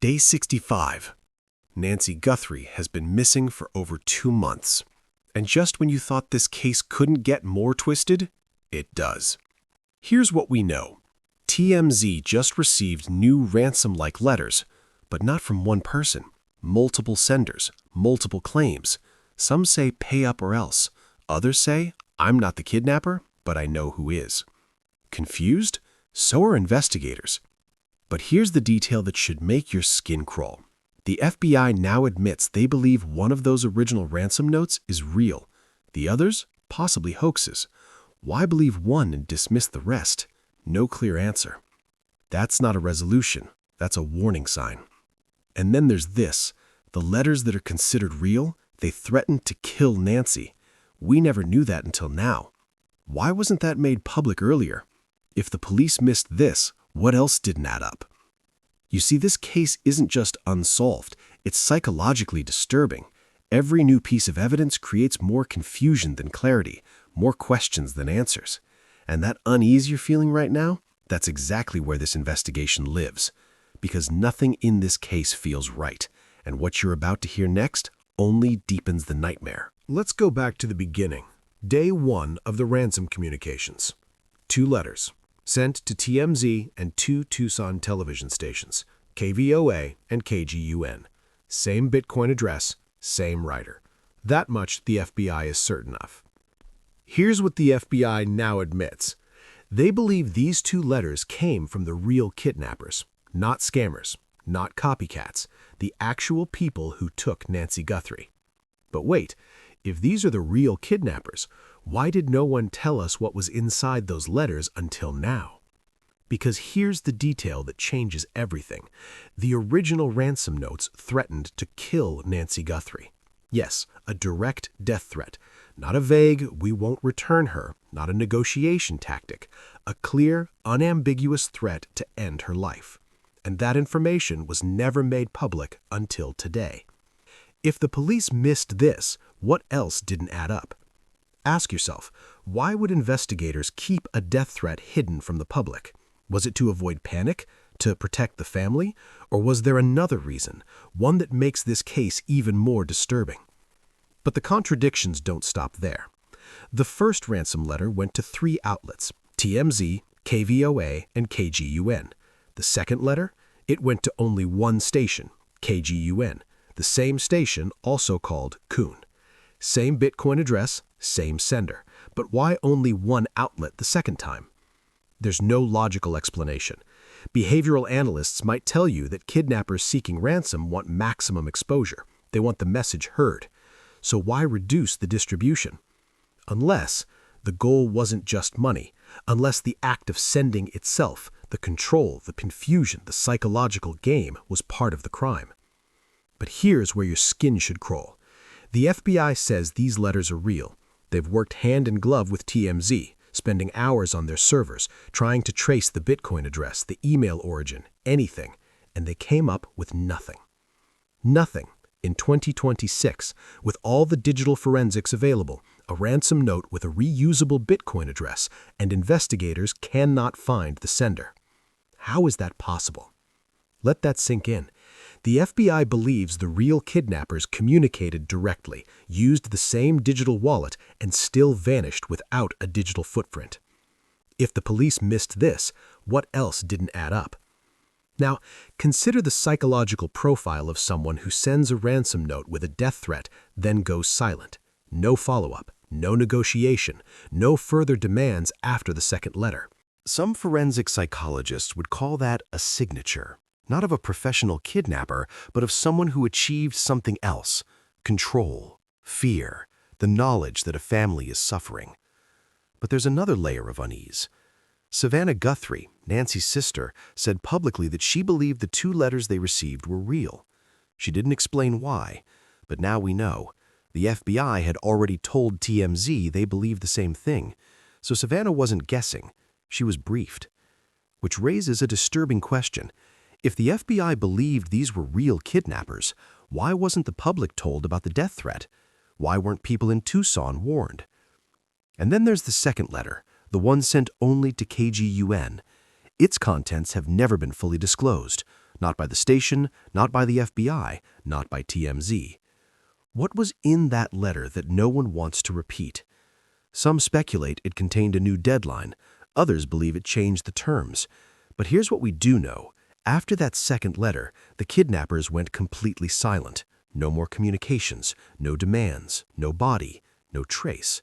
Day 65. Nancy Guthrie has been missing for over 2 months. And just when you thought this case couldn't get more twisted, it does. Here's what we know. TMZ just received new ransom-like letters, but not from one person. Multiple senders, multiple claims. Some say pay up or else. Others say, I'm not the kidnapper, but I know who is. Confused? So are investigators. But here's the detail that should make your skin crawl. The FBI now admits they believe one of those original ransom notes is real. The others, possibly hoaxes. Why believe one and dismiss the rest? No clear answer. That's not a resolution. That's a warning sign. And then there's this. The letters that are considered real, they threatened to kill Nancy. We never knew that until now. Why wasn't that made public earlier? If the police missed this, what else didn't add up? You see, this case isn't just unsolved. It's psychologically disturbing. Every new piece of evidence creates more confusion than clarity, more questions than answers. And that unease you're feeling right now, that's exactly where this investigation lives. Because nothing in this case feels right. And what you're about to hear next only deepens the nightmare. Let's go back to the beginning. Day 1 of the ransom communications. 2 letters, sent to TMZ and 2 Tucson television stations, KVOA and KGUN. Same Bitcoin address, same writer. That much the FBI is certain of. Here's what the FBI now admits. They believe these 2 letters came from the real kidnappers, not scammers, not copycats, the actual people who took Nancy Guthrie. But wait, if these are the real kidnappers, why did no one tell us what was inside those letters until now? Because here's the detail that changes everything. The original ransom notes threatened to kill Nancy Guthrie. Yes, a direct death threat. Not a vague, we won't return her, not a negotiation tactic. A clear, unambiguous threat to end her life. And that information was never made public until today. If the police missed this, what else didn't add up? Ask yourself, why would investigators keep a death threat hidden from the public? Was it to avoid panic? To protect the family? Or was there another reason, one that makes this case even more disturbing? But the contradictions don't stop there. The first ransom letter went to 3 outlets, TMZ, KVOA, and KGUN. The second letter? It went to only one station, KGUN. The same station also called Coon. Same Bitcoin address, same sender. But why only one outlet the second time? There's no logical explanation. Behavioral analysts might tell you that kidnappers seeking ransom want maximum exposure. They want the message heard. So why reduce the distribution? Unless the goal wasn't just money, unless the act of sending itself, the control, the confusion, the psychological game was part of the crime. But here's where your skin should crawl. The FBI says these letters are real. They've worked hand in glove with TMZ, spending hours on their servers, trying to trace the Bitcoin address, the email origin, anything, and they came up with nothing. Nothing. In 2026, with all the digital forensics available, a ransom note with a reusable Bitcoin address, and investigators cannot find the sender. How is that possible? Let that sink in. The FBI believes the real kidnappers communicated directly, used the same digital wallet, and still vanished without a digital footprint. If the police missed this, what else didn't add up? Now, consider the psychological profile of someone who sends a ransom note with a death threat, then goes silent. No follow-up, no negotiation, no further demands after the second letter. Some forensic psychologists would call that a signature. Not of a professional kidnapper, but of someone who achieved something else. Control, fear, the knowledge that a family is suffering. But there's another layer of unease. Savannah Guthrie, Nancy's sister, said publicly that she believed the 2 letters they received were real. She didn't explain why, but now we know. The FBI had already told TMZ they believed the same thing, so Savannah wasn't guessing. She was briefed. Which raises a disturbing question. If the FBI believed these were real kidnappers, why wasn't the public told about the death threat? Why weren't people in Tucson warned? And then there's the second letter, the one sent only to KGUN. Its contents have never been fully disclosed. Not by the station, not by the FBI, not by TMZ. What was in that letter that no one wants to repeat? Some speculate it contained a new deadline. Others believe it changed the terms. But here's what we do know. After that second letter, the kidnappers went completely silent. No more communications, no demands, no body, no trace.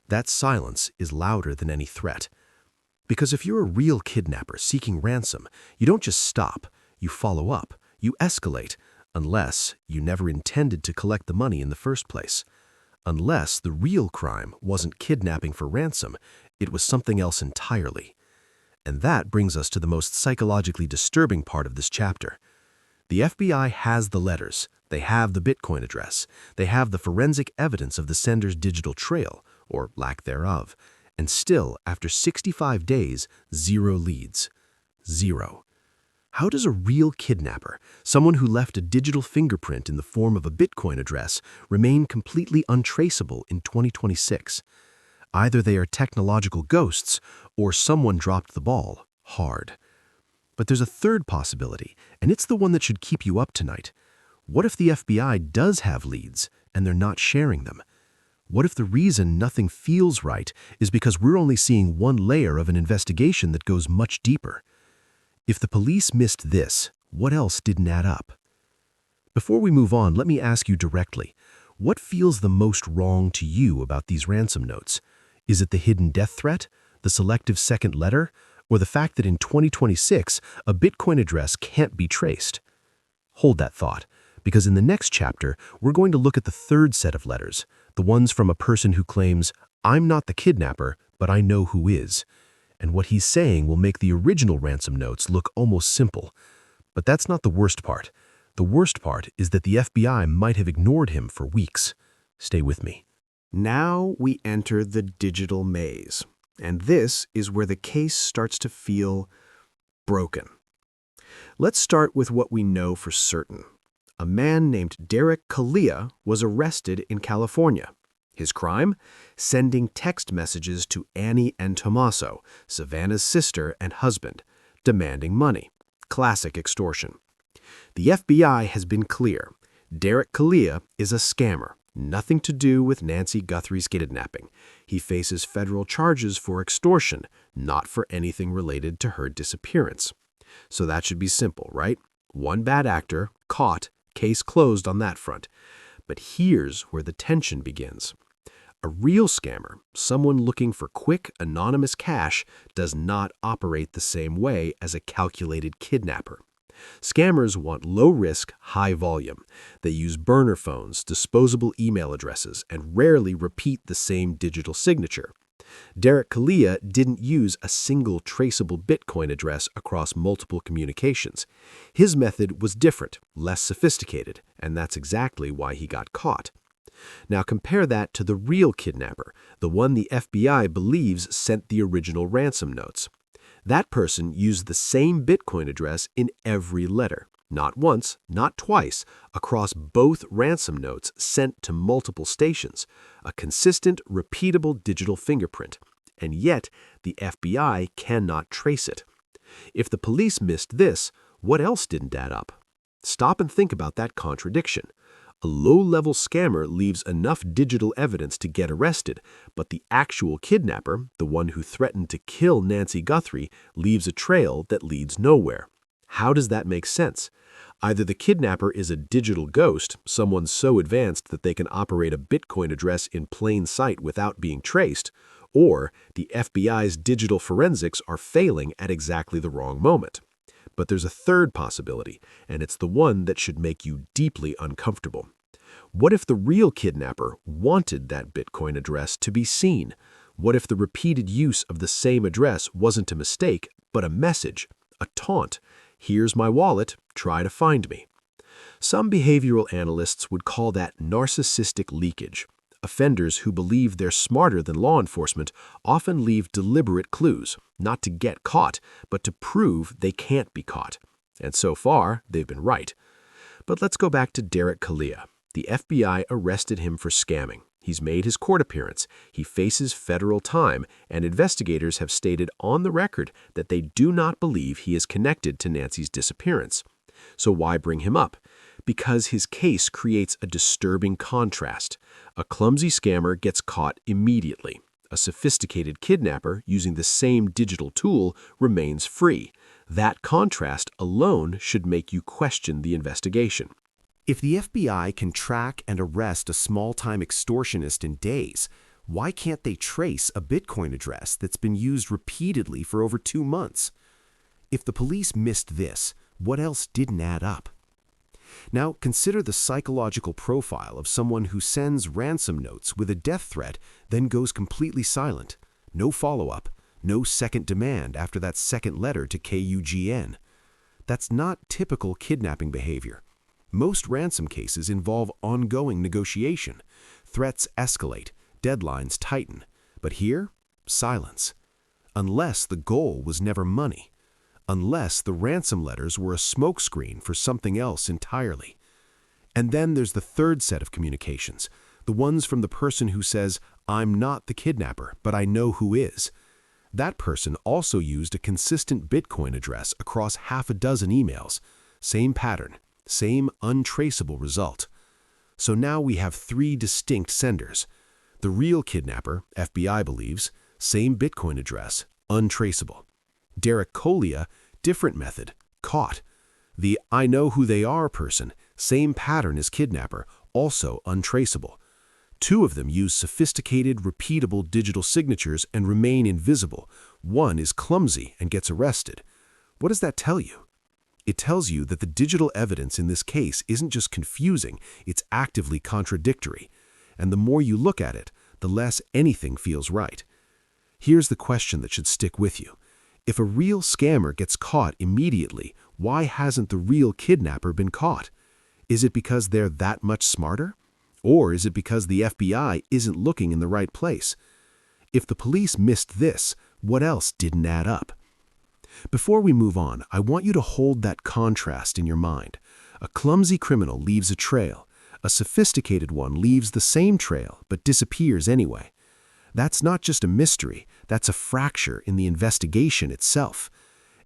That silence is louder than any threat. Because if you're a real kidnapper seeking ransom, you don't just stop, you follow up, you escalate, unless you never intended to collect the money in the first place. Unless the real crime wasn't kidnapping for ransom, it was something else entirely. And that brings us to the most psychologically disturbing part of this chapter. The FBI has the letters, they have the Bitcoin address, they have the forensic evidence of the sender's digital trail, or lack thereof, and still, after 65 days, 0 leads. 0. How does a real kidnapper, someone who left a digital fingerprint in the form of a Bitcoin address, remain completely untraceable in 2026? Either they are technological ghosts, or someone dropped the ball hard. But there's a third possibility, and it's the one that should keep you up tonight. What if the FBI does have leads, and they're not sharing them? What if the reason nothing feels right is because we're only seeing one layer of an investigation that goes much deeper? If the police missed this, what else didn't add up? Before we move on, let me ask you directly, what feels the most wrong to you about these ransom notes? Is it the hidden death threat, the selective second letter, or the fact that in 2026, a Bitcoin address can't be traced? Hold that thought, because in the next chapter, we're going to look at the third set of letters, the ones from a person who claims, "I'm not the kidnapper, but I know who is." And what he's saying will make the original ransom notes look almost simple. But that's not the worst part. The worst part is that the FBI might have ignored him for weeks. Stay with me. Now we enter the digital maze, and this is where the case starts to feel broken. Let's start with what we know for certain. A man named Derek Kalia was arrested in California. His crime? Sending text messages to Annie and Tommaso, Savannah's sister and husband, demanding money. Classic extortion. The FBI has been clear. Derek Kalia is a scammer. Nothing to do with Nancy Guthrie's kidnapping. He faces federal charges for extortion, not for anything related to her disappearance. So that should be simple, right? One bad actor, caught, case closed on that front. But here's where the tension begins. A real scammer, someone looking for quick, anonymous cash, does not operate the same way as a calculated kidnapper. Scammers want low risk, high volume. They use burner phones, disposable email addresses, and rarely repeat the same digital signature. Derek Kalia didn't use a single traceable Bitcoin address across multiple communications. His method was different, less sophisticated, and that's exactly why he got caught. Now compare that to the real kidnapper, the one the FBI believes sent the original ransom notes. That person used the same Bitcoin address in every letter, not once, not twice, across both ransom notes sent to multiple stations, a consistent, repeatable digital fingerprint. And yet, the FBI cannot trace it. If the police missed this, what else didn't add up? Stop and think about that contradiction. A low-level scammer leaves enough digital evidence to get arrested, but the actual kidnapper, the one who threatened to kill Nancy Guthrie, leaves a trail that leads nowhere. How does that make sense? Either the kidnapper is a digital ghost, someone so advanced that they can operate a Bitcoin address in plain sight without being traced, or the FBI's digital forensics are failing at exactly the wrong moment. But there's a third possibility, and it's the one that should make you deeply uncomfortable. What if the real kidnapper wanted that Bitcoin address to be seen? What if the repeated use of the same address wasn't a mistake, but a message, a taunt? Here's my wallet, try to find me. Some behavioral analysts would call that narcissistic leakage. Offenders who believe they're smarter than law enforcement often leave deliberate clues, not to get caught, but to prove they can't be caught. And so far, they've been right. But let's go back to Derek Kalia. The FBI arrested him for scamming. He's made his court appearance. He faces federal time, and investigators have stated on the record that they do not believe he is connected to Nancy's disappearance. So why bring him up? Because his case creates a disturbing contrast. A clumsy scammer gets caught immediately. A sophisticated kidnapper using the same digital tool remains free. That contrast alone should make you question the investigation. If the FBI can track and arrest a small-time extortionist in days, why can't they trace a Bitcoin address that's been used repeatedly for over 2 months? If the police missed this, what else didn't add up? Now, consider the psychological profile of someone who sends ransom notes with a death threat, then goes completely silent. No follow-up, no second demand after that second letter to KUGN. That's not typical kidnapping behavior. Most ransom cases involve ongoing negotiation. Threats escalate, deadlines tighten. But here, silence. Unless the goal was never money. Unless the ransom letters were a smokescreen for something else entirely. And then there's the third set of communications, the ones from the person who says, "I'm not the kidnapper, but I know who is." That person also used a consistent Bitcoin address across half a dozen emails. Same pattern, same untraceable result. So now we have 3 distinct senders. The real kidnapper, FBI believes, same Bitcoin address, untraceable. Derek Collier, different method, caught. The "I know who they are" person, same pattern as kidnapper, also untraceable. 2 of them use sophisticated, repeatable digital signatures and remain invisible. One is clumsy and gets arrested. What does that tell you? It tells you that the digital evidence in this case isn't just confusing, it's actively contradictory. And the more you look at it, the less anything feels right. Here's the question that should stick with you. If a real scammer gets caught immediately, why hasn't the real kidnapper been caught? Is it because they're that much smarter? Or is it because the FBI isn't looking in the right place? If the police missed this, what else didn't add up? Before we move on, I want you to hold that contrast in your mind. A clumsy criminal leaves a trail. A sophisticated one leaves the same trail but disappears anyway. That's not just a mystery, that's a fracture in the investigation itself.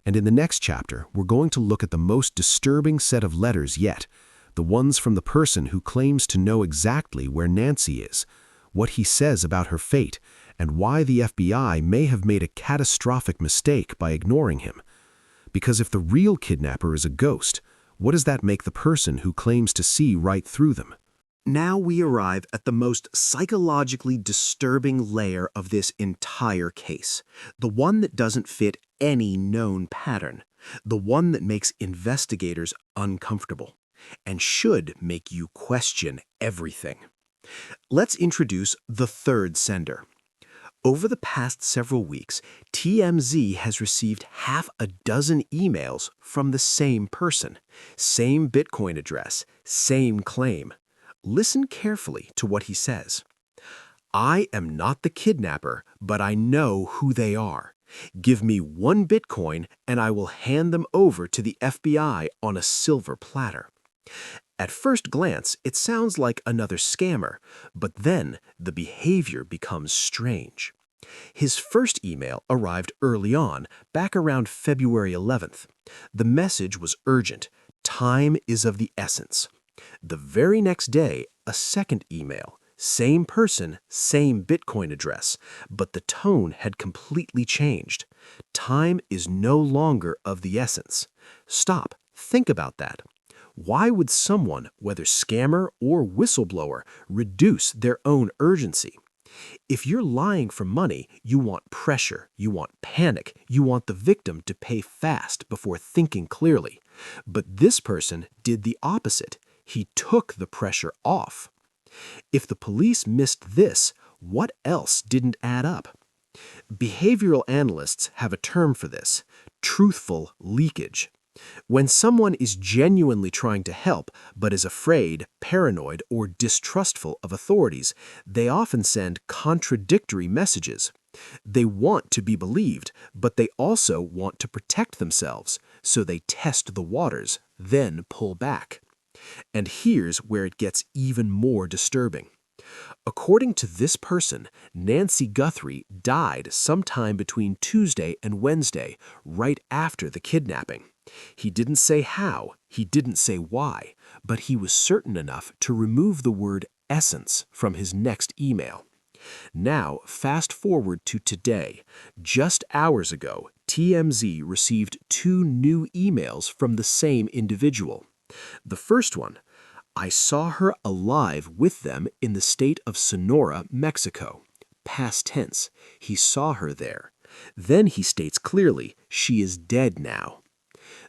And in the next chapter, we're going to look at the most disturbing set of letters yet, the ones from the person who claims to know exactly where Nancy is, what he says about her fate, and why the FBI may have made a catastrophic mistake by ignoring him. Because if the real kidnapper is a ghost, what does that make the person who claims to see right through them? Now we arrive at the most psychologically disturbing layer of this entire case, the one that doesn't fit any known pattern, the one that makes investigators uncomfortable, and should make you question everything. Let's introduce the third sender. Over the past several weeks, TMZ has received half a dozen emails from the same person, same Bitcoin address, same claim. Listen carefully to what he says. "I am not the kidnapper, but I know who they are. Give me 1 Bitcoin and I will hand them over to the FBI on a silver platter." At first glance, it sounds like another scammer, but then the behavior becomes strange. His first email arrived early on, back around February 11th. The message was urgent. Time is of the essence. The very next day, a second email. Same person, same Bitcoin address, but the tone had completely changed. Time is no longer of the essence. Stop. Think about that. Why would someone, whether scammer or whistleblower, reduce their own urgency? If you're lying for money, you want pressure, you want panic, you want the victim to pay fast before thinking clearly. But this person did the opposite. He took the pressure off. If the police missed this, what else didn't add up? Behavioral analysts have a term for this: truthful leakage. When someone is genuinely trying to help but is afraid, paranoid, or distrustful of authorities, they often send contradictory messages. They want to be believed, but they also want to protect themselves, so they test the waters, then pull back. And here's where it gets even more disturbing. According to this person, Nancy Guthrie died sometime between Tuesday and Wednesday, right after the kidnapping. He didn't say how, He didn't say why, but he was certain enough to remove the word essence from his next email. Now, fast forward to today. Just hours ago, TMZ received 2 new emails from the same individual. The first one, I saw her alive with them in the state of Sonora, Mexico. Past tense, he saw her there. Then he states clearly, she is dead now.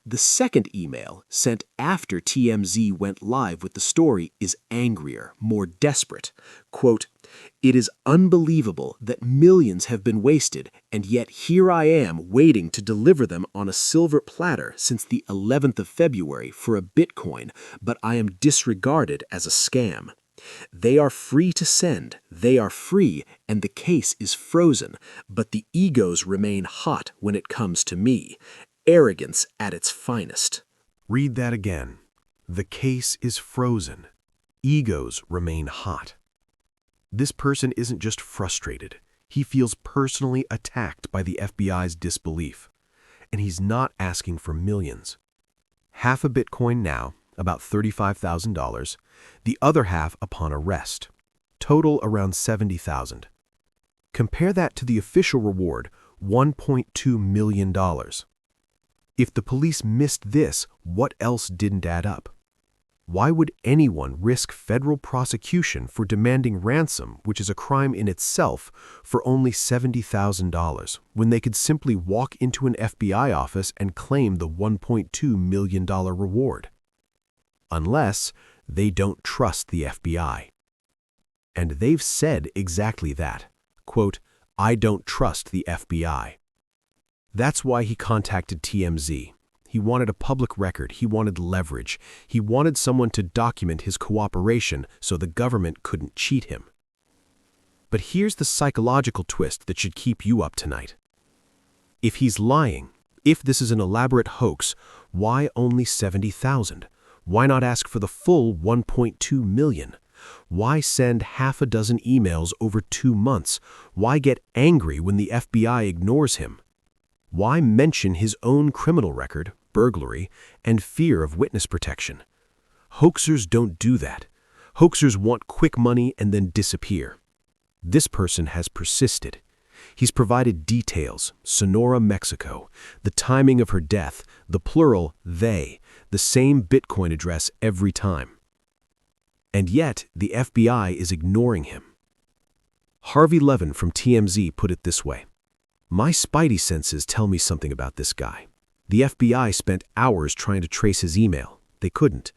The second email, sent after TMZ went live with the story, is angrier, more desperate. Quote, it is unbelievable that millions have been wasted, and yet here I am waiting to deliver them on a silver platter since the 11th of February for a Bitcoin, but I am disregarded as a scam. They are free to send, they are free, and the case is frozen, but the egos remain hot when it comes to me. Arrogance at its finest. Read that again. The case is frozen. Egos remain hot. This person isn't just frustrated. He feels personally attacked by the FBI's disbelief. And he's not asking for millions. Half a Bitcoin now, about $35,000. The other half upon arrest. Total around $70,000. Compare that to the official reward, $1.2 million. If the police missed this, what else didn't add up? Why would anyone risk federal prosecution for demanding ransom, which is a crime in itself, for only $70,000, when they could simply walk into an FBI office and claim the $1.2 million reward? Unless they don't trust the FBI. And they've said exactly that. Quote, I don't trust the FBI. That's why he contacted TMZ. He wanted a public record. He wanted leverage. He wanted someone to document his cooperation so the government couldn't cheat him. But here's the psychological twist that should keep you up tonight. If he's lying, if this is an elaborate hoax, why only $70,000? Why not ask for the full $1.2 million? Why send half a dozen emails over 2 months? Why get angry when the FBI ignores him? Why mention his own criminal record, burglary, and fear of witness protection? Hoaxers don't do that. Hoaxers want quick money and then disappear. This person has persisted. He's provided details, Sonora, Mexico, the timing of her death, the plural, they, the same Bitcoin address every time. And yet, the FBI is ignoring him. Harvey Levin from TMZ put it this way. My spidey senses tell me something about this guy. The FBI spent hours trying to trace his email. They couldn't.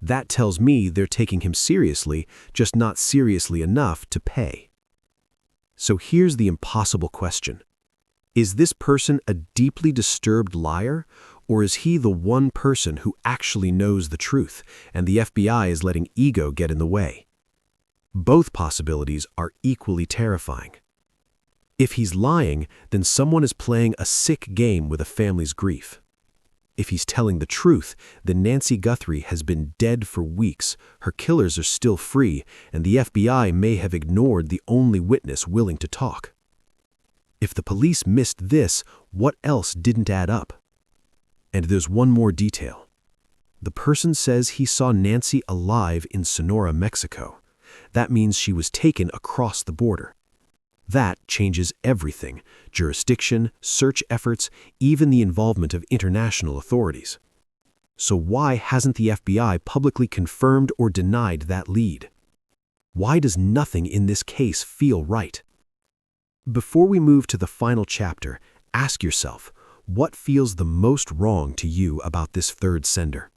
That tells me they're taking him seriously, just not seriously enough to pay. So here's the impossible question. Is this person a deeply disturbed liar, or is he the one person who actually knows the truth, and the FBI is letting ego get in the way? Both possibilities are equally terrifying. If he's lying, then someone is playing a sick game with a family's grief. If he's telling the truth, then Nancy Guthrie has been dead for weeks, her killers are still free, and the FBI may have ignored the only witness willing to talk. If the police missed this, what else didn't add up? And there's one more detail. The person says he saw Nancy alive in Sonora, Mexico. That means she was taken across the border. That changes everything: jurisdiction, search efforts, even the involvement of international authorities. So why hasn't the FBI publicly confirmed or denied that lead? Why does nothing in this case feel right? Before we move to the final chapter, ask yourself, what feels the most wrong to you about this third sender?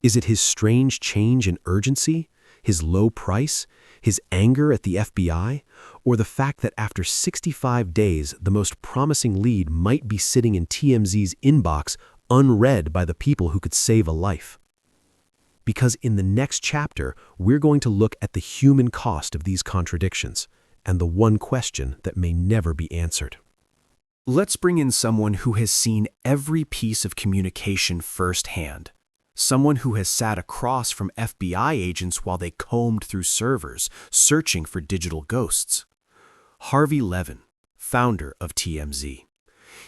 Is it his strange change in urgency? His low price? His anger at the FBI? Or the fact that after 65 days, the most promising lead might be sitting in TMZ's inbox unread by the people who could save a life? Because in the next chapter, we're going to look at the human cost of these contradictions and the one question that may never be answered. Let's bring in someone who has seen every piece of communication firsthand. Someone who has sat across from FBI agents while they combed through servers, searching for digital ghosts. Harvey Levin, founder of TMZ.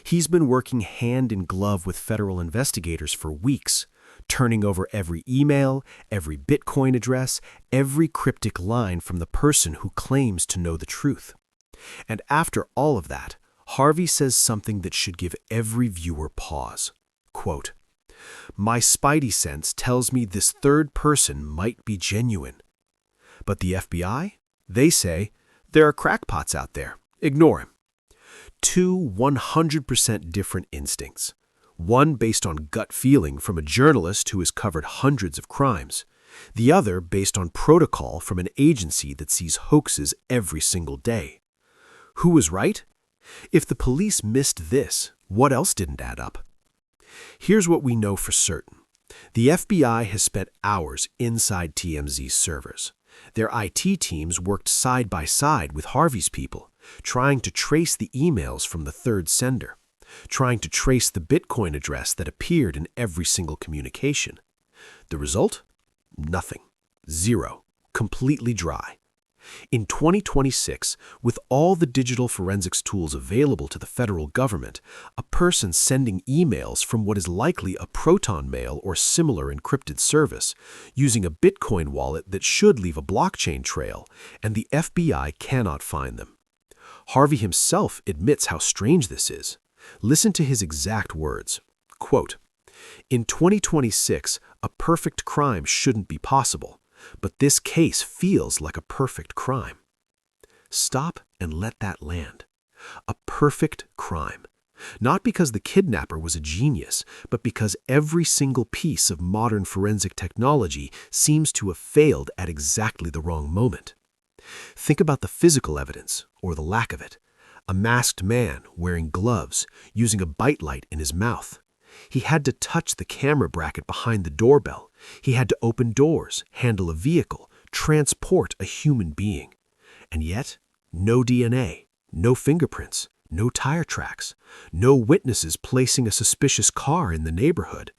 He's been working hand in glove with federal investigators for weeks, turning over every email, every Bitcoin address, every cryptic line from the person who claims to know the truth. And after all of that, Harvey says something that should give every viewer pause. Quote, "My spidey sense tells me this third person might be genuine. But the FBI? They say, there are crackpots out there. Ignore him." Two 100% different instincts. One based on gut feeling from a journalist who has covered hundreds of crimes. The other based on protocol from an agency that sees hoaxes every single day. Who was right? If the police missed this, what else didn't add up? Here's what we know for certain. The FBI has spent hours inside TMZ's servers. Their IT teams worked side by side with Harvey's people, trying to trace the emails from the third sender, trying to trace the Bitcoin address that appeared in every single communication. The result? Nothing. Zero. Completely dry. In 2026, with all the digital forensics tools available to the federal government, a person sending emails from what is likely a Proton mail or similar encrypted service, using a Bitcoin wallet that should leave a blockchain trail, and the FBI cannot find them. Harvey himself admits how strange this is. Listen to his exact words. Quote, "In 2026, a perfect crime shouldn't be possible. But this case feels like a perfect crime." Stop and let that land. A perfect crime. Not because the kidnapper was a genius, but because every single piece of modern forensic technology seems to have failed at exactly the wrong moment. Think about the physical evidence, or the lack of it. A masked man wearing gloves, using a bite light in his mouth. He had to touch the camera bracket behind the doorbell. He had to open doors, handle a vehicle, transport a human being. And yet, no DNA, no fingerprints, no tire tracks, no witnesses placing a suspicious car in the neighborhood.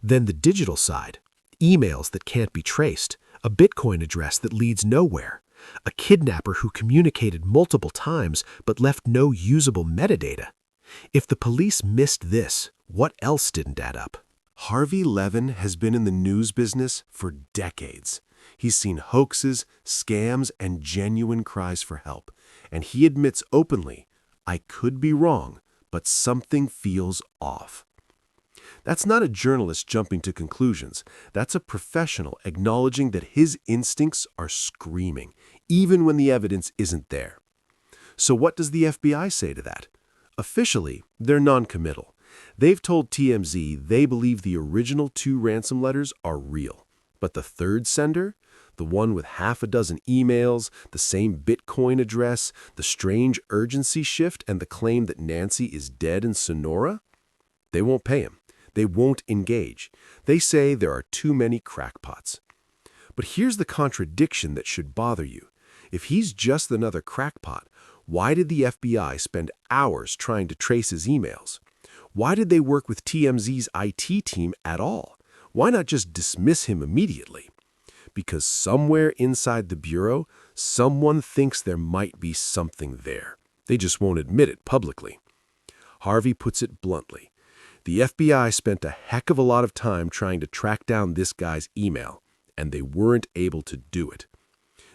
Then the digital side, emails that can't be traced, a Bitcoin address that leads nowhere, a kidnapper who communicated multiple times but left no usable metadata. If the police missed this, what else didn't add up? Harvey Levin has been in the news business for decades. He's seen hoaxes, scams, and genuine cries for help. And he admits openly, "I could be wrong, but something feels off." That's not a journalist jumping to conclusions. That's a professional acknowledging that his instincts are screaming, even when the evidence isn't there. So what does the FBI say to that? Officially, they're non-committal. They've told TMZ they believe the original 2 ransom letters are real. But the third sender, the one with half a dozen emails, the same Bitcoin address, the strange urgency shift, and the claim that Nancy is dead in Sonora? They won't pay him. They won't engage. They say there are too many crackpots. But here's the contradiction that should bother you. If he's just another crackpot, why did the FBI spend hours trying to trace his emails? Why did they work with TMZ's IT team at all? Why not just dismiss him immediately? Because somewhere inside the Bureau, someone thinks there might be something there. They just won't admit it publicly. Harvey puts it bluntly. The FBI spent a heck of a lot of time trying to track down this guy's email, and they weren't able to do it.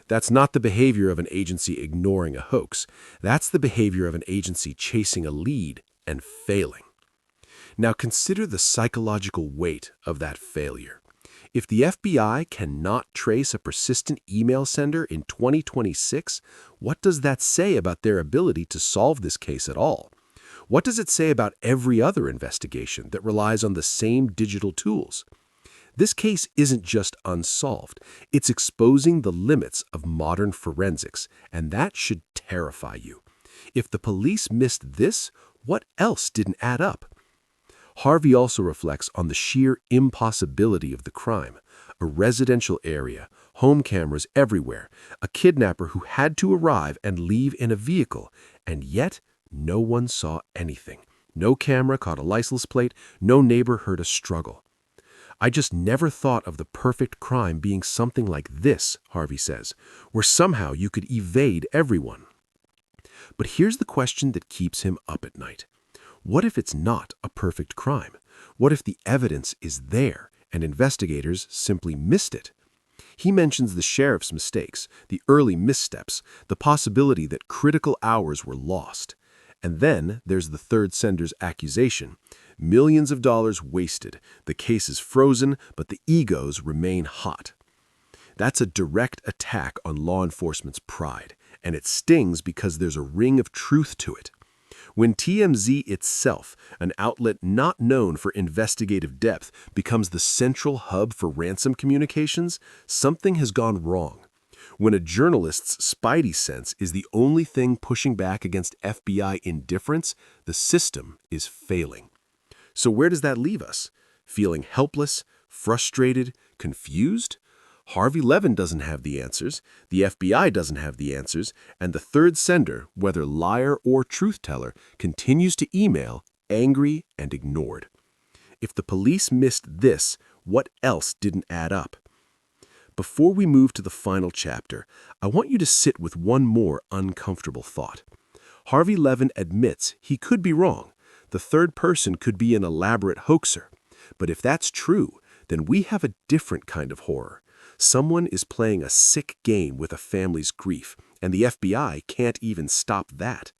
That's not the behavior of an agency ignoring a hoax. That's the behavior of an agency chasing a lead and failing. Now consider the psychological weight of that failure. If the FBI cannot trace a persistent email sender in 2026, what does that say about their ability to solve this case at all? What does it say about every other investigation that relies on the same digital tools? This case isn't just unsolved. It's exposing the limits of modern forensics, and that should terrify you. If the police missed this, what else didn't add up? Harvey also reflects on the sheer impossibility of the crime. A residential area, home cameras everywhere, a kidnapper who had to arrive and leave in a vehicle, and yet no one saw anything. No camera caught a license plate, no neighbor heard a struggle. "I just never thought of the perfect crime being something like this," Harvey says, "where somehow you could evade everyone." But here's the question that keeps him up at night. What if it's not a perfect crime? What if the evidence is there and investigators simply missed it. He mentions the sheriff's mistakes, the early missteps, the possibility that critical hours were lost. And then there's the third sender's accusation. Millions of dollars wasted, the case is frozen, but the egos remain hot. That's a direct attack on law enforcement's pride, and it stings because there's a ring of truth to it. When TMZ itself, an outlet not known for investigative depth, becomes the central hub for ransom communications, something has gone wrong. When a journalist's spidey sense is the only thing pushing back against FBI indifference, the system is failing. So where does that leave us? Feeling helpless, frustrated, confused? Harvey Levin doesn't have the answers, the FBI doesn't have the answers, and the third sender, whether liar or truth-teller, continues to email, angry and ignored. If the police missed this, what else didn't add up? Before we move to the final chapter, I want you to sit with one more uncomfortable thought. Harvey Levin admits he could be wrong. The third person could be an elaborate hoaxer. But if that's true, then we have a different kind of horror. Someone is playing a sick game with a family's grief, and the FBI can't even stop that.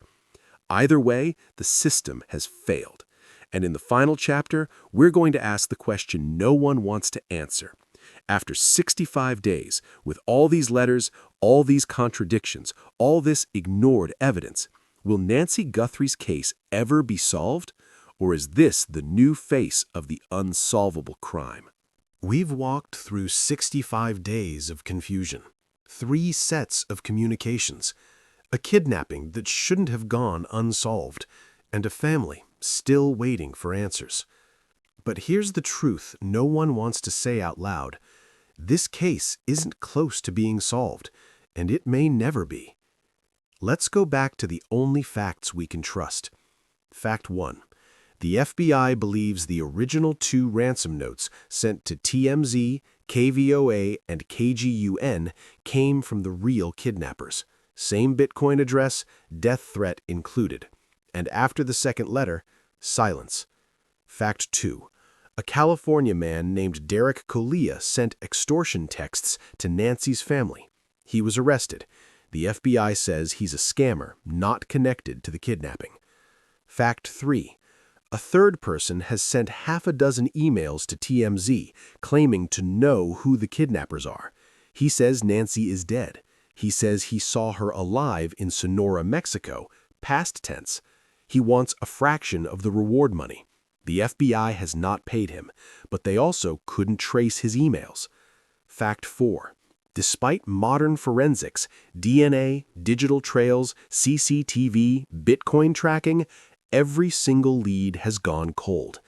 Either way, the system has failed. And in the final chapter, we're going to ask the question no one wants to answer. After 65 days, with all these letters, all these contradictions, all this ignored evidence, will Nancy Guthrie's case ever be solved? Or is this the new face of the unsolvable crime? We've walked through 65 days of confusion, 3 sets of communications, a kidnapping that shouldn't have gone unsolved, and a family still waiting for answers. But here's the truth no one wants to say out loud. This case isn't close to being solved, and it may never be. Let's go back to the only facts we can trust. Fact 1. The FBI believes the original 2 ransom notes sent to TMZ, KVOA, and KGUN came from the real kidnappers. Same Bitcoin address, death threat included. And after the second letter, silence. Fact 2. A California man named Derek Collia sent extortion texts to Nancy's family. He was arrested. The FBI says he's a scammer, not connected to the kidnapping. Fact 3. A third person has sent half a dozen emails to TMZ claiming to know who the kidnappers are. He says Nancy is dead. He says he saw her alive in Sonora, Mexico, past tense. He wants a fraction of the reward money. The FBI has not paid him, but they also couldn't trace his emails. Fact 4. Despite modern forensics, DNA, digital trails, CCTV, Bitcoin tracking, every single lead has gone cold.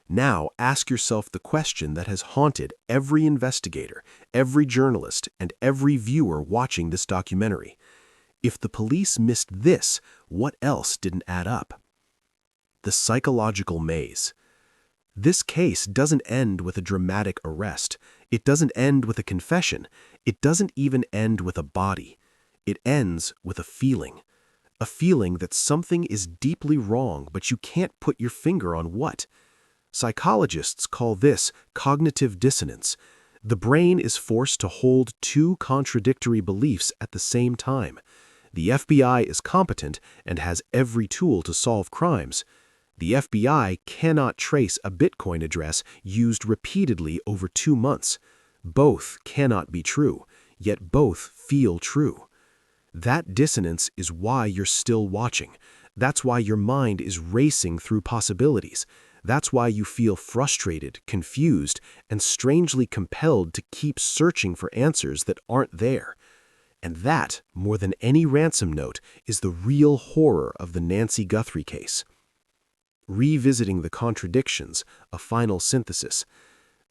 Now ask yourself the question that has haunted every investigator, every journalist, and every viewer watching this documentary. If the police missed this, what else didn't add up? The psychological maze. This case doesn't end with a dramatic arrest. It doesn't end with a confession. It doesn't even end with a body. It ends with a feeling. A feeling that something is deeply wrong, but you can't put your finger on what. Psychologists call this cognitive dissonance. The brain is forced to hold 2 contradictory beliefs at the same time. The FBI is competent and has every tool to solve crimes. The FBI cannot trace a Bitcoin address used repeatedly over 2 months. Both cannot be true, yet both feel true. That dissonance is why you're still watching. That's why your mind is racing through possibilities. That's why you feel frustrated, confused, and strangely compelled to keep searching for answers that aren't there. And that, more than any ransom note, is the real horror of the Nancy Guthrie case. Revisiting the contradictions, a final synthesis.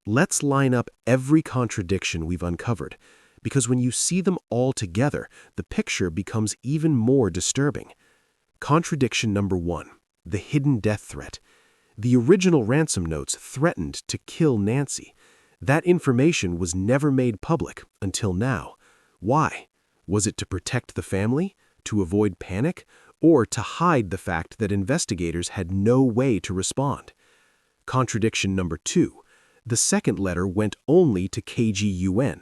Let's line up every contradiction we've uncovered, because when you see them all together, the picture becomes even more disturbing. Contradiction number 1, the hidden death threat. The original ransom notes threatened to kill Nancy. That information was never made public until now. Why? Was it to protect the family, to avoid panic, or to hide the fact that investigators had no way to respond? Contradiction number 2, The second letter went only to KGUN.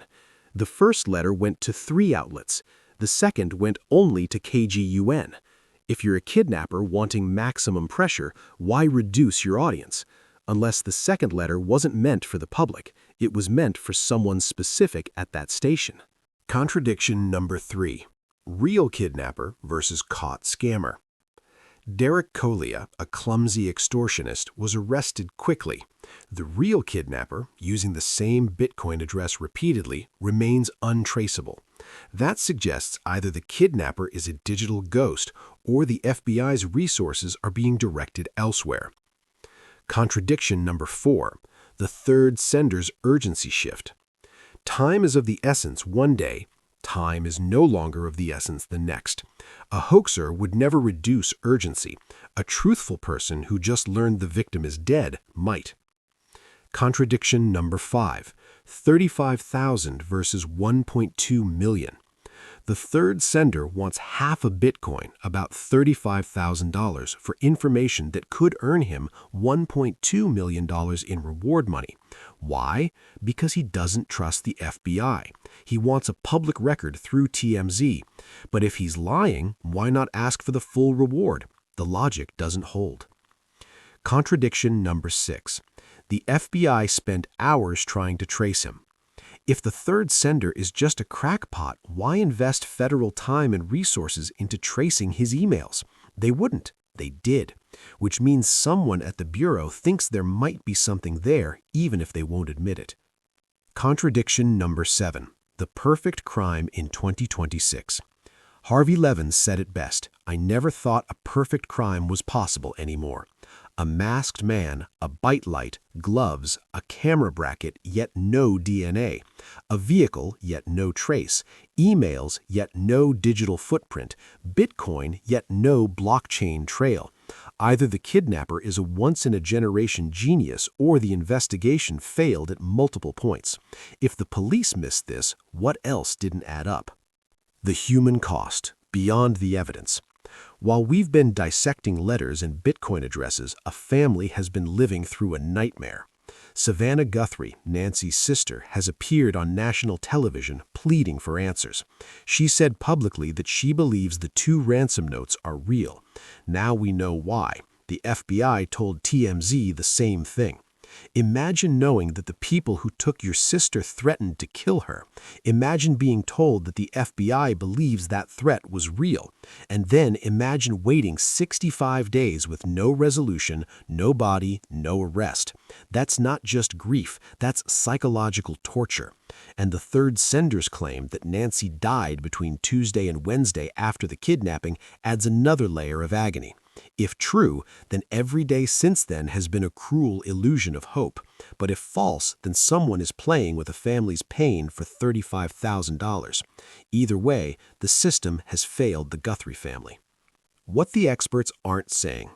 The first letter went to 3 outlets. The second went only to KGUN. If you're a kidnapper wanting maximum pressure, why reduce your audience? Unless the second letter wasn't meant for the public, it was meant for someone specific at that station. Contradiction number 3. Real kidnapper versus caught scammer. Derek Colia, a clumsy extortionist, was arrested quickly. The real kidnapper, using the same Bitcoin address repeatedly, remains untraceable. That suggests either the kidnapper is a digital ghost or the FBI's resources are being directed elsewhere. Contradiction number 4. The third sender's urgency shift. Time is of the essence one day. Time is no longer of the essence the next. A hoaxer would never reduce urgency. A truthful person who just learned the victim is dead might. Contradiction number 5. 35,000 versus 1.2 million. The third sender wants half a Bitcoin, about $35,000, for information that could earn him $1.2 million in reward money. Why? Because he doesn't trust the FBI. He wants a public record through TMZ. But if he's lying, why not ask for the full reward? The logic doesn't hold. Contradiction number 6. The FBI spent hours trying to trace him. If the third sender is just a crackpot, why invest federal time and resources into tracing his emails? They wouldn't. They did, which means someone at the Bureau thinks there might be something there, even if they won't admit it. Contradiction number 7. The perfect crime in 2026. Harvey Levin said it best, "I never thought a perfect crime was possible anymore." A masked man, a bite light, gloves, a camera bracket, yet no DNA. A vehicle, yet no trace. Emails, yet no digital footprint. Bitcoin, yet no blockchain trail. Either the kidnapper is a once-in-a-generation genius or the investigation failed at multiple points. If the police missed this, what else didn't add up? The human cost, beyond the evidence. While we've been dissecting letters and Bitcoin addresses, a family has been living through a nightmare. Savannah Guthrie, Nancy's sister, has appeared on national television pleading for answers. She said publicly that she believes the 2 ransom notes are real. Now we know why. The FBI told TMZ the same thing. Imagine knowing that the people who took your sister threatened to kill her. Imagine being told that the FBI believes that threat was real. And then imagine waiting 65 days with no resolution, no body, no arrest. That's not just grief, that's psychological torture. And the third sender's claim that Nancy died between Tuesday and Wednesday after the kidnapping adds another layer of agony. If true, then every day since then has been a cruel illusion of hope. But if false, then someone is playing with a family's pain for $35,000. Either way, the system has failed the Guthrie family. What the experts aren't saying.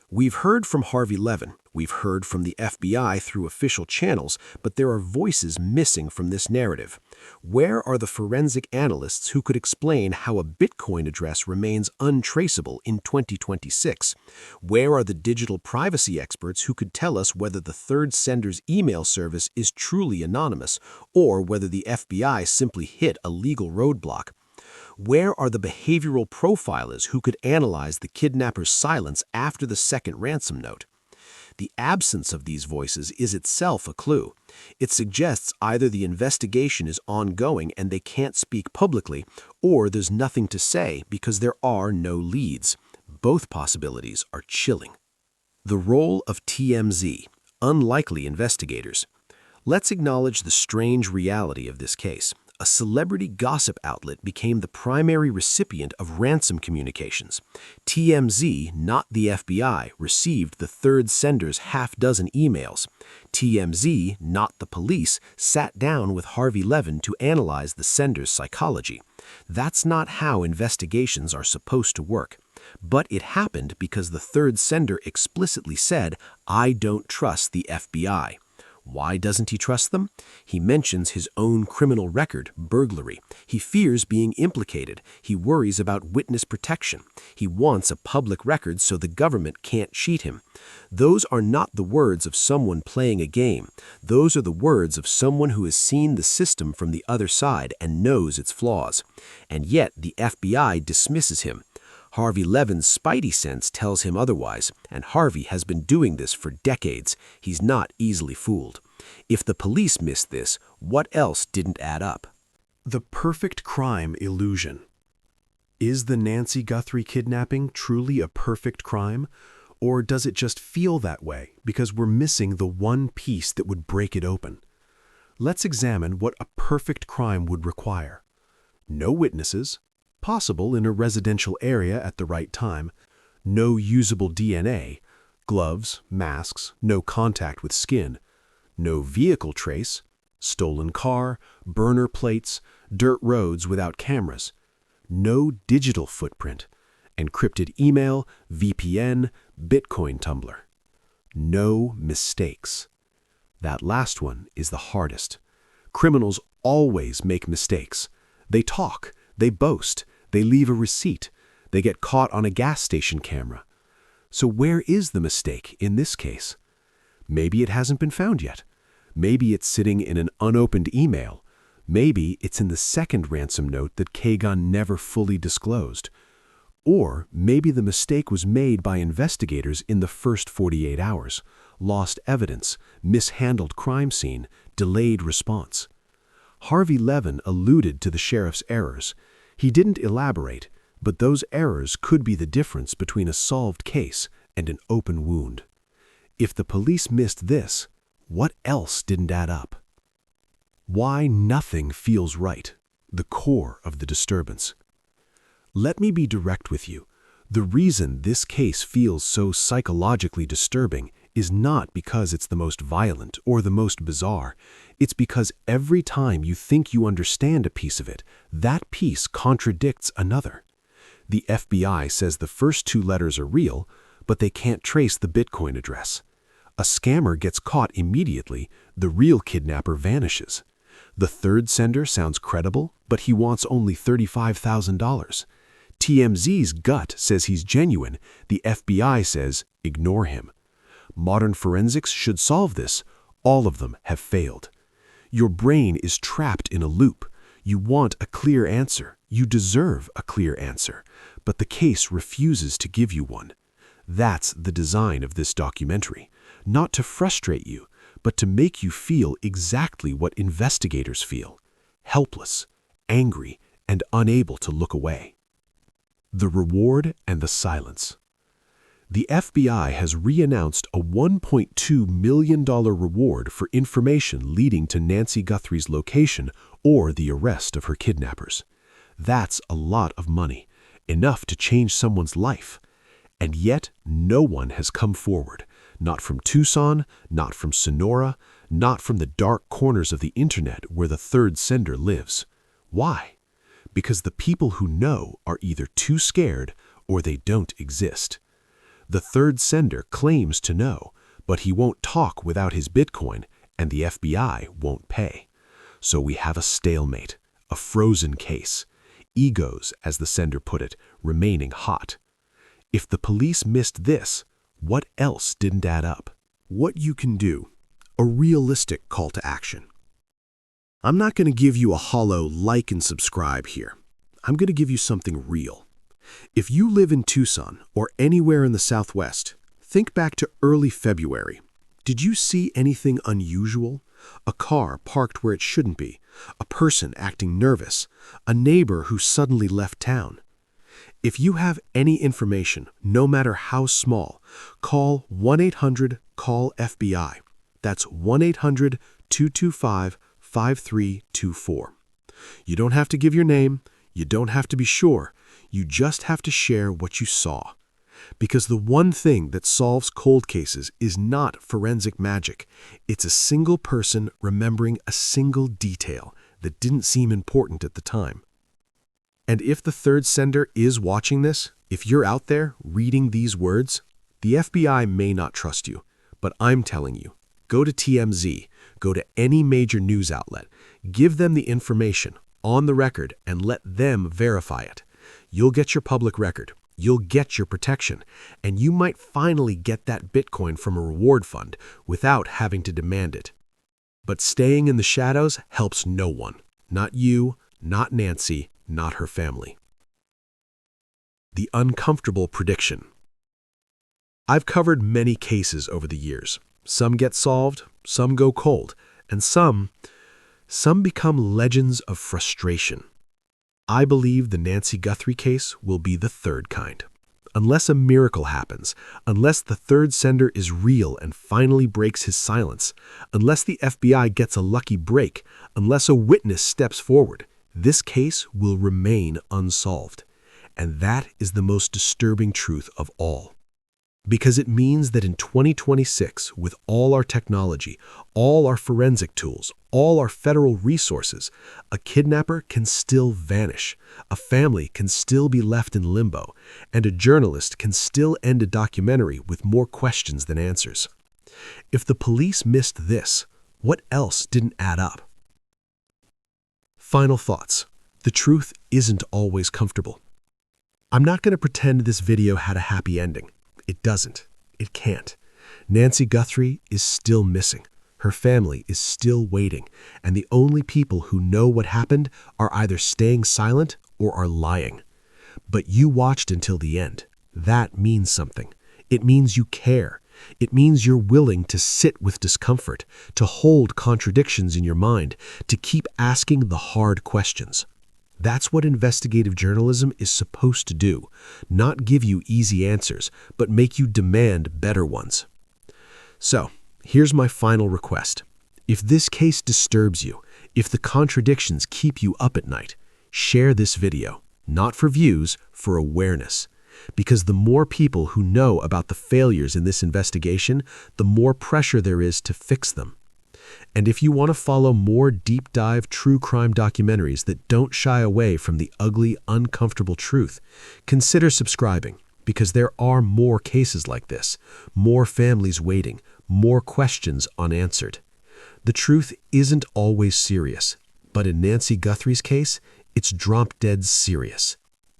We've heard from Harvey Levin, we've heard from the FBI through official channels, but there are voices missing from this narrative. Where are the forensic analysts who could explain how a Bitcoin address remains untraceable in 2026? Where are the digital privacy experts who could tell us whether the third sender's email service is truly anonymous or whether the FBI simply hit a legal roadblock? Where are the behavioral profilers who could analyze the kidnapper's silence after the second ransom note? The absence of these voices is itself a clue. It suggests either the investigation is ongoing and they can't speak publicly, or there's nothing to say because there are no leads. Both possibilities are chilling. The role of TMZ, unlikely investigators. Let's acknowledge the strange reality of this case. A celebrity gossip outlet became the primary recipient of ransom communications. TMZ, not the FBI, received the third sender's half-dozen emails. TMZ, not the police, sat down with Harvey Levin to analyze the sender's psychology. That's not how investigations are supposed to work. But it happened because the third sender explicitly said, "I don't trust the FBI." Why doesn't he trust them? He mentions his own criminal record, burglary. He fears being implicated. He worries about witness protection. He wants a public record so the government can't cheat him. Those are not the words of someone playing a game. Those are the words of someone who has seen the system from the other side and knows its flaws. And yet the FBI dismisses him. Harvey Levin's spidey sense tells him otherwise, and Harvey has been doing this for decades. He's not easily fooled. If the police missed this, what else didn't add up? The perfect crime illusion. Is the Nancy Guthrie kidnapping truly a perfect crime? Or does it just feel that way because we're missing the one piece that would break it open? Let's examine what a perfect crime would require. No witnesses, possible in a residential area at the right time, no usable DNA, gloves, masks, no contact with skin, no vehicle trace, stolen car, burner plates, dirt roads without cameras, no digital footprint, encrypted email, VPN, Bitcoin tumbler. No mistakes. That last one is the hardest. Criminals always make mistakes. They talk, they boast, they leave a receipt, they get caught on a gas station camera. So where is the mistake in this case? Maybe it hasn't been found yet. Maybe it's sitting in an unopened email. Maybe it's in the second ransom note that Kagan never fully disclosed. Or maybe the mistake was made by investigators in the first 48 hours. Lost evidence, mishandled crime scene, delayed response. Harvey Levin alluded to the sheriff's errors. He didn't elaborate, but those errors could be the difference between a solved case and an open wound. If the police missed this, what else didn't add up? Why nothing feels right, the core of the disturbance. Let me be direct with you. The reason this case feels so psychologically disturbing is not because it's the most violent or the most bizarre. It's because every time you think you understand a piece of it, that piece contradicts another. The FBI says the first two letters are real, but they can't trace the Bitcoin address. A scammer gets caught immediately, the real kidnapper vanishes. The third sender sounds credible, but he wants only $35,000. TMZ's gut says he's genuine. The FBI says, ignore him. Modern forensics should solve this. All of them have failed. Your brain is trapped in a loop. You want a clear answer. You deserve a clear answer. But the case refuses to give you one. That's the design of this documentary. Not to frustrate you, but to make you feel exactly what investigators feel. Helpless, angry, and unable to look away. The reward and the silence. The FBI has re-announced a $1.2 million reward for information leading to Nancy Guthrie's location or the arrest of her kidnappers. That's a lot of money, enough to change someone's life. And yet, no one has come forward. Not from Tucson, not from Sonora, not from the dark corners of the internet where the third sender lives. Why? Because the people who know are either too scared or they don't exist. The third sender claims to know, but he won't talk without his Bitcoin, and the FBI won't pay. So we have a stalemate, a frozen case. Egos, as the sender put it, remaining hot. If the police missed this, what else didn't add up? What you can do, a realistic call to action. I'm not going to give you a hollow like and subscribe here. I'm going to give you something real. If you live in Tucson or anywhere in the Southwest, think back to early February. Did you see anything unusual? A car parked where it shouldn't be, a person acting nervous, a neighbor who suddenly left town. If you have any information, no matter how small, call 1-800-CALL-FBI. That's 1-800-225-5324. You don't have to give your name. You don't have to be sure. You just have to share what you saw. Because the one thing that solves cold cases is not forensic magic. It's a single person remembering a single detail that didn't seem important at the time. And if the third sender is watching this, if you're out there reading these words, the FBI may not trust you, but I'm telling you, go to TMZ, Go to any major news outlet, give them the information on the record, and let them verify it. You'll get your public record, you'll get your protection, and you might finally get that Bitcoin from a reward fund without having to demand it. But staying in the shadows helps no one. Not you, not Nancy, not her family. The uncomfortable prediction. I've covered many cases over the years. Some get solved, some go cold, and some become legends of frustration. I believe the Nancy Guthrie case will be the third kind. Unless a miracle happens, unless the third sender is real and finally breaks his silence, unless the FBI gets a lucky break, unless a witness steps forward, this case will remain unsolved. And that is the most disturbing truth of all. Because it means that in 2026, with all our technology, all our forensic tools, all our federal resources, a kidnapper can still vanish, a family can still be left in limbo, and a journalist can still end a documentary with more questions than answers. If the police missed this, what else didn't add up? Final thoughts. The truth isn't always comfortable. I'm not going to pretend this video had a happy ending. It doesn't. It can't. Nancy Guthrie is still missing. Her family is still waiting, and the only people who know what happened are either staying silent or are lying. But you watched until the end. That means something. It means you care. It means you're willing to sit with discomfort, to hold contradictions in your mind, to keep asking the hard questions. That's what investigative journalism is supposed to do, not give you easy answers, but make you demand better ones. So, here's my final request. If this case disturbs you, if the contradictions keep you up at night, share this video, not for views, for awareness. Because the more people who know about the failures in this investigation, the more pressure there is to fix them. And if you want to follow more deep-dive true crime documentaries that don't shy away from the ugly, uncomfortable truth, consider subscribing, because there are more cases like this, more families waiting, more questions unanswered. The truth isn't always serious, but in Nancy Guthrie's case, it's drop-dead serious.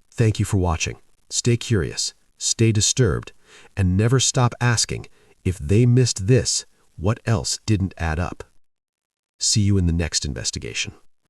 Thank you for watching. Stay curious, stay disturbed, and never stop asking, if they missed this, what else didn't add up? See you in the next investigation.